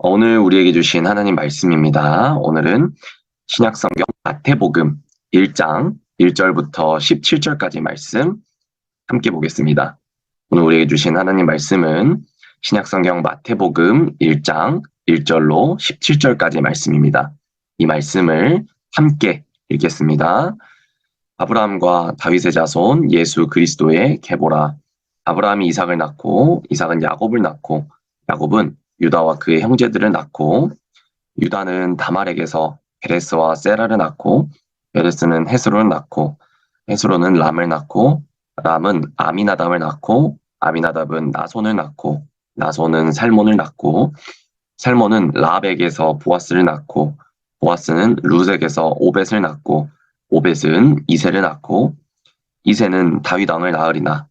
오늘 우리에게 주신 하나님 말씀입니다. 오늘은 신약성경 마태복음 1장 1절부터 17절까지 말씀 함께 보겠습니다. 오늘 우리에게 주신 하나님 말씀은 신약성경 마태복음 1장 1절로 17절까지 말씀입니다. 이 말씀을 함께 읽겠습니다. 아브라함과 다윗의 자손 예수 그리스도의 계보라. 아브라함이 이삭을 낳고 이삭은 야곱을 낳고 야곱은 유다와 그의 형제들을 낳고 유다는 다말에게서 베레스와 세라를 낳고 베레스는 헤스론을 낳고 헤스론은 람을 낳고 람은 아미나답을 낳고 아미나답은 나손을 낳고 나손은 살몬을 낳고 살몬은 라합에게서 보아스를 낳고 보아스는 룻에게서 오벳을 낳고 오벳은 이새를 낳고 이새는 다윗 왕을 낳으리나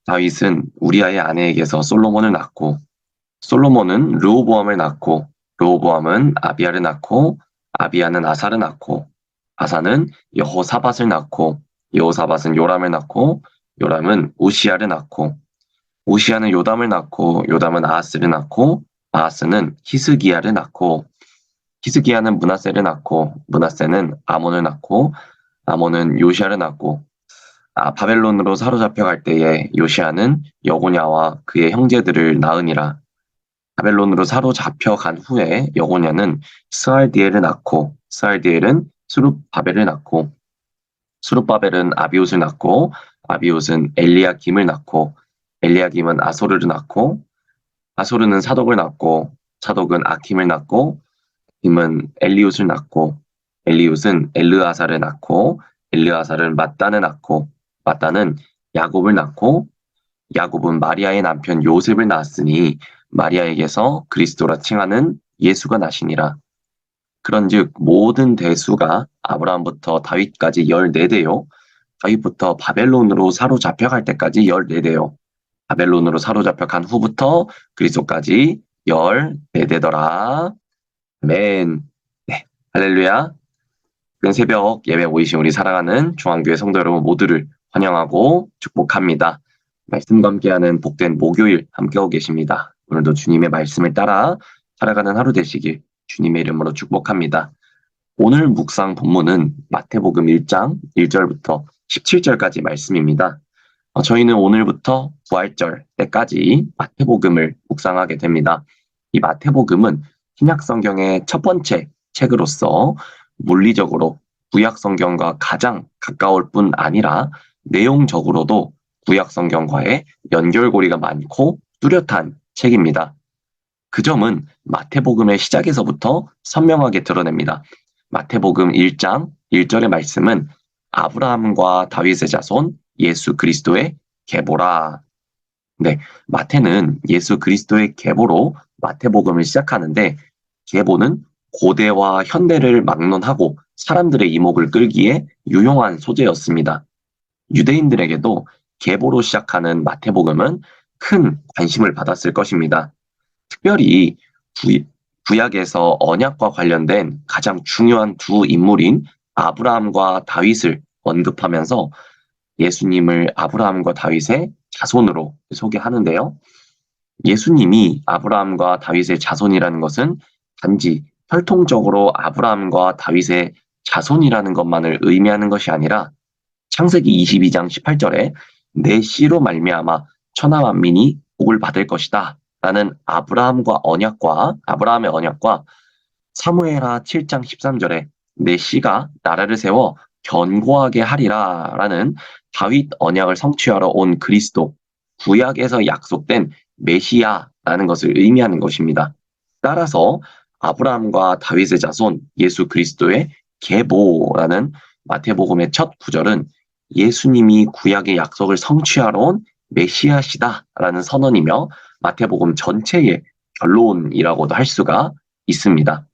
다윗은 우리아의 아내에게서 솔로몬을 낳고 솔로몬은 르호보암을 낳고 르호보암은 아비야를 낳고 아비야는 아사를 낳고 아사는 여호사밧을 낳고 여호사밧은 요람을 낳고 요람은 우시야를 낳고 우시야는 요담을 낳고 요담은 아하스를 낳고 아하스는 히스기야를 낳고 히스기야는 므낫세를 낳고 므낫세는 아몬을 낳고 아몬은 요시야를 낳고 바벨론으로 사로잡혀갈 때에 요시야는 여고냐와 그의 형제들을 낳으니라. 바벨론으로 사로잡혀간 후에 여고냐는 스알디엘을 낳고 스알디엘은 수룹바벨을 낳고 수룹바벨은 아비옷을 낳고 아비옷은 엘리야김을 낳고 엘리야김은 아소르를 낳고 아소르는 사독을 낳고 사독은 아킴을 낳고 아킴은 엘리웃을 낳고 엘리웃은 엘르아사를 낳고 엘르아사를 mat단을 낳고 mat단은 야곱을 낳고 야곱은 마리아의 남편 요셉을 낳았으니 마리아에게서 그리스도라 칭하는 예수가 나시니라. 그런즉 모든 대수가 아브라함부터 다윗까지 14대요. 다윗부터 바벨론으로 사로잡혀갈 때까지 14대요. 바벨론으로 사로잡혀간 후부터 그리스도까지 14대더라. 아멘. 네, 할렐루야. 그 새벽 예배 모이신 우리 사랑하는 중앙교회 성도 여러분 모두를 환영하고 축복합니다. 말씀과 함께하는 복된 목요일 함께하고 계십니다. 오늘도 주님의 말씀을 따라 살아가는 하루 되시길 주님의 이름으로 축복합니다. 오늘 묵상 본문은 마태복음 1장 1절부터 17절까지 말씀입니다. 저희는 오늘부터 부활절 때까지 마태복음을 묵상하게 됩니다. 이 마태복음은 신약성경의 첫 번째 책으로서 물리적으로 구약성경과 가장 가까울 뿐 아니라 내용적으로도 구약성경과의 연결고리가 많고 뚜렷한 책입니다. 그 점은 마태복음의 시작에서부터 선명하게 드러냅니다. 마태복음 1장 1절의 말씀은 아브라함과 다윗의 자손 예수 그리스도의 계보라. 네, 마태는 예수 그리스도의 계보로 마태복음을 시작하는데 계보는 고대와 현대를 막론하고 사람들의 이목을 끌기에 유용한 소재였습니다. 유대인들에게도 계보로 시작하는 마태복음은 큰 관심을 받았을 것입니다. 특별히 구약에서 언약과 관련된 가장 중요한 두 인물인 아브라함과 다윗을 언급하면서 예수님을 아브라함과 다윗의 자손으로 소개하는데요. 예수님이 아브라함과 다윗의 자손이라는 것은 단지 혈통적으로 아브라함과 다윗의 자손이라는 것만을 의미하는 것이 아니라 창세기 22장 18절에 내 씨로 말미암아 천하 만민이 복을 받을 것이다 라는 아브라함의 언약과 사무엘하 7장 13절에 내 씨가 나라를 세워 견고하게 하리라 라는 다윗 언약을 성취하러 온 그리스도, 구약에서 약속된 메시아라는 것을 의미하는 것입니다. 따라서 아브라함과 다윗의 자손 예수 그리스도의 계보라는 마태복음의 첫 구절은 예수님이 구약의 약속을 성취하러 온 메시아시다라는 선언이며 마태복음 전체의 결론이라고도 할 수가 있습니다.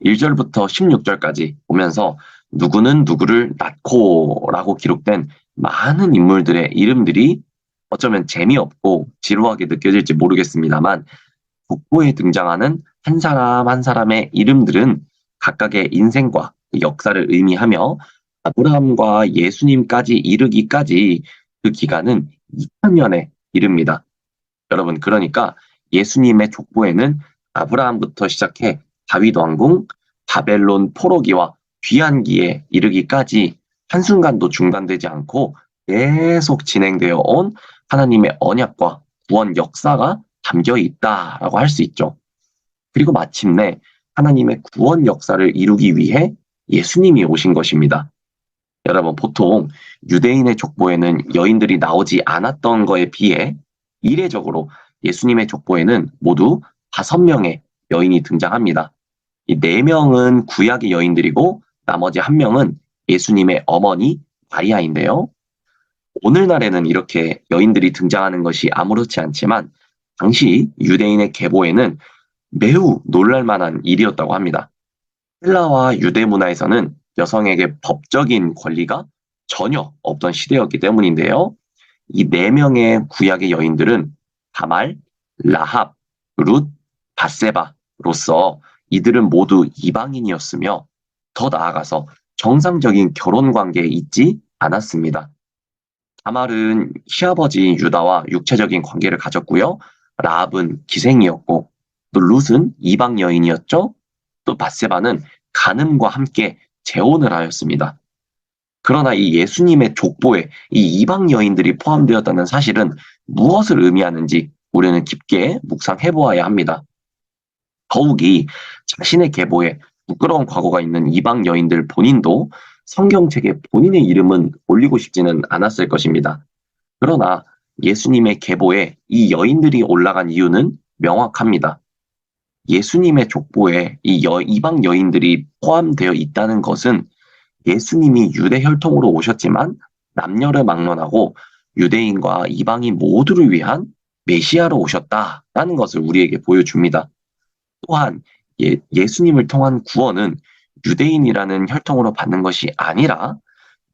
1절부터 16절까지 보면서 누구는 누구를 낳고 라고 기록된 많은 인물들의 이름들이 어쩌면 재미없고 지루하게 느껴질지 모르겠습니다만 국보에 등장하는 한 사람 한 사람의 이름들은 각각의 인생과 역사를 의미하며 아브라함과 예수님까지 이르기까지 그 기간은 2000년에 이릅니다. 여러분, 그러니까 예수님의 족보에는 아브라함부터 시작해 다윗 왕궁, 바벨론 포로기와 귀환기에 이르기까지 한순간도 중단되지 않고 계속 진행되어 온 하나님의 언약과 구원 역사가 담겨 있다라고 할 수 있죠. 그리고 마침내 하나님의 구원 역사를 이루기 위해 예수님이 오신 것입니다. 여러분, 보통 유대인의 족보에는 여인들이 나오지 않았던 거에 비해 이례적으로 예수님의 족보에는 모두 5명의 여인이 등장합니다. 이 4명은 구약의 여인들이고 나머지 1명은 예수님의 어머니 마리아인데요. 오늘날에는 이렇게 여인들이 등장하는 것이 아무렇지 않지만 당시 유대인의 계보에는 매우 놀랄만한 일이었다고 합니다. 헬라와 유대 문화에서는 여성에게 법적인 권리가 전혀 없던 시대였기 때문인데요. 이 4명의 구약의 여인들은 다말, 라합, 룻, 바세바로서 이들은 모두 이방인이었으며 더 나아가서 정상적인 결혼 관계에 있지 않았습니다. 다말은 시아버지 유다와 육체적인 관계를 가졌고요. 라합은 기생이었고 또 룻은 이방 여인이었죠. 또 바세바는 간음과 함께 재혼을 하였습니다. 그러나 이 예수님의 족보에 이 이방 여인들이 포함되었다는 사실은 무엇을 의미하는지 우리는 깊게 묵상해 보아야 합니다. 더욱이 자신의 계보에 부끄러운 과거가 있는 이방 여인들 본인도 성경책에 본인의 이름은 올리고 싶지는 않았을 것입니다. 그러나 예수님의 계보에 이 여인들이 올라간 이유는 명확합니다. 예수님의 족보에 이 이방 여인들이 포함되어 있다는 것은 예수님이 유대 혈통으로 오셨지만 남녀를 막론하고 유대인과 이방인 모두를 위한 메시아로 오셨다라는 것을 우리에게 보여줍니다. 또한 예수님을 통한 구원은 유대인이라는 혈통으로 받는 것이 아니라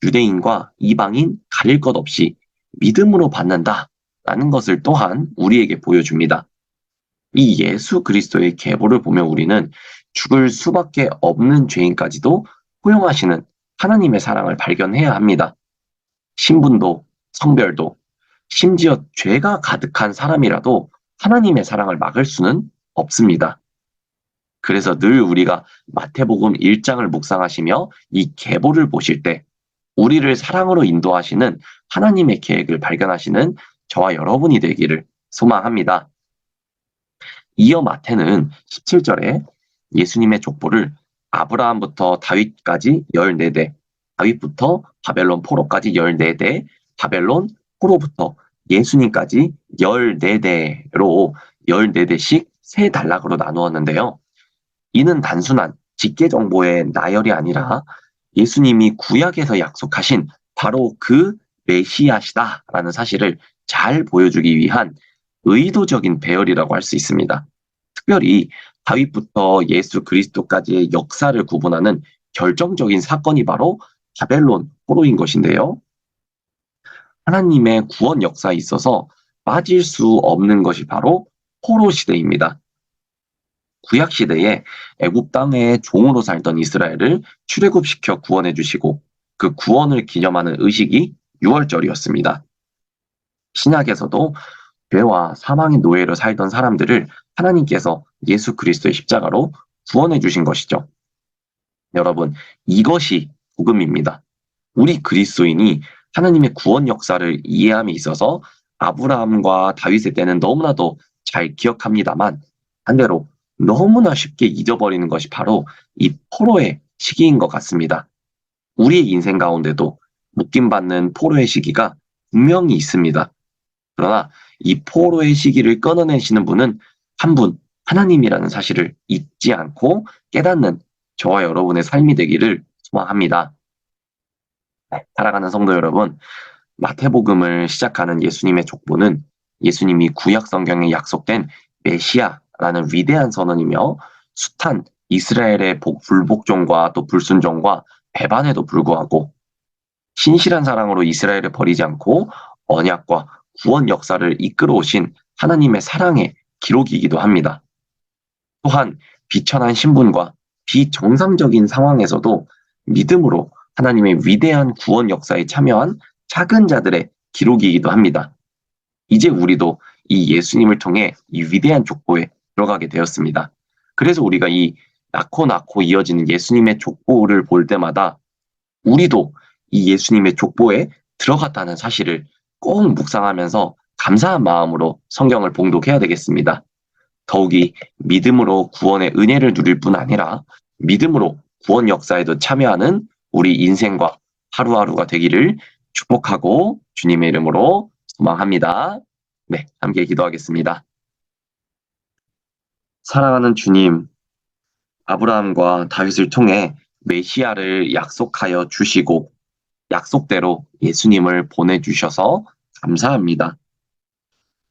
유대인과 이방인 가릴 것 없이 믿음으로 받는다라는 것을 또한 우리에게 보여줍니다. 이 예수 그리스도의 계보를 보면 우리는 죽을 수밖에 없는 죄인까지도 포용하시는 하나님의 사랑을 발견해야 합니다. 신분도 성별도 심지어 죄가 가득한 사람이라도 하나님의 사랑을 막을 수는 없습니다. 그래서 늘 우리가 마태복음 1장을 묵상하시며 이 계보를 보실 때 우리를 사랑으로 인도하시는 하나님의 계획을 발견하시는 저와 여러분이 되기를 소망합니다. 이어 마태는 17절에 예수님의 족보를 아브라함부터 다윗까지 14대, 다윗부터 바벨론 포로까지 14대, 바벨론 포로부터 예수님까지 14대로 14대씩 세 단락으로 나누었는데요. 이는 단순한 직계 정보의 나열이 아니라 예수님이 구약에서 약속하신 바로 그 메시아시다라는 사실을 잘 보여주기 위한 의도적인 배열이라고 할 수 있습니다. 특별히 다윗부터 예수 그리스도까지의 역사를 구분하는 결정적인 사건이 바로 바벨론 포로인 것인데요. 하나님의 구원 역사에 있어서 빠질 수 없는 것이 바로 포로 시대입니다. 구약 시대에 애굽 땅에 종으로 살던 이스라엘을 출애굽시켜 구원해 주시고 그 구원을 기념하는 의식이 유월절이었습니다. 신약에서도 죄와 사망의 노예로 살던 사람들을 하나님께서 예수 그리스도의 십자가로 구원해 주신 것이죠. 여러분, 이것이 복음입니다. 우리 그리스도인이 하나님의 구원 역사를 이해함에 있어서 아브라함과 다윗의 때는 너무나도 잘 기억합니다만 반대로 너무나 쉽게 잊어버리는 것이 바로 이 포로의 시기인 것 같습니다. 우리의 인생 가운데도 묶임받는 포로의 시기가 분명히 있습니다. 그러나 이 포로의 시기를 끊어내시는 분은 한 분, 하나님이라는 사실을 잊지 않고 깨닫는 저와 여러분의 삶이 되기를 소망합니다. 사랑하는 성도 여러분, 마태복음을 시작하는 예수님의 족보는 예수님이 구약 성경에 약속된 메시아라는 위대한 선언이며 숱한 이스라엘의 불복종과 또 불순종과 배반에도 불구하고 신실한 사랑으로 이스라엘을 버리지 않고 언약과 구원 역사를 이끌어 오신 하나님의 사랑의 기록이기도 합니다. 또한 비천한 신분과 비정상적인 상황에서도 믿음으로 하나님의 위대한 구원 역사에 참여한 작은 자들의 기록이기도 합니다. 이제 우리도 이 예수님을 통해 이 위대한 족보에 들어가게 되었습니다. 그래서 우리가 이 낳고 이어지는 예수님의 족보를 볼 때마다 우리도 이 예수님의 족보에 들어갔다는 사실을 꼭 묵상하면서 감사한 마음으로 성경을 봉독해야 되겠습니다. 더욱이 믿음으로 구원의 은혜를 누릴 뿐 아니라 믿음으로 구원 역사에도 참여하는 우리 인생과 하루하루가 되기를 축복하고 주님의 이름으로 소망합니다. 네, 함께 기도하겠습니다. 사랑하는 주님, 아브라함과 다윗을 통해 메시아를 약속하여 주시고 약속대로 예수님을 보내주셔서 감사합니다.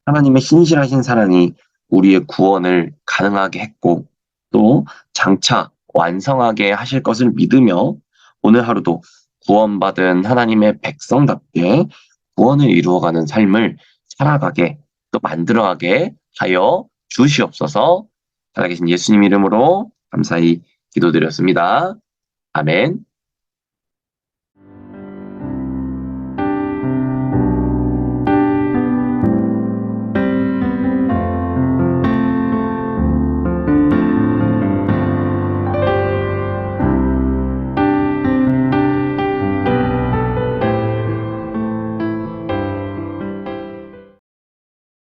하나님의 신실하신 사랑이 우리의 구원을 가능하게 했고 또 장차 완성하게 하실 것을 믿으며 오늘 하루도 구원받은 하나님의 백성답게 구원을 이루어가는 삶을 살아가게 또 만들어가게 하여 주시옵소서. 살아계신 예수님 이름으로 감사히 기도드렸습니다. 아멘.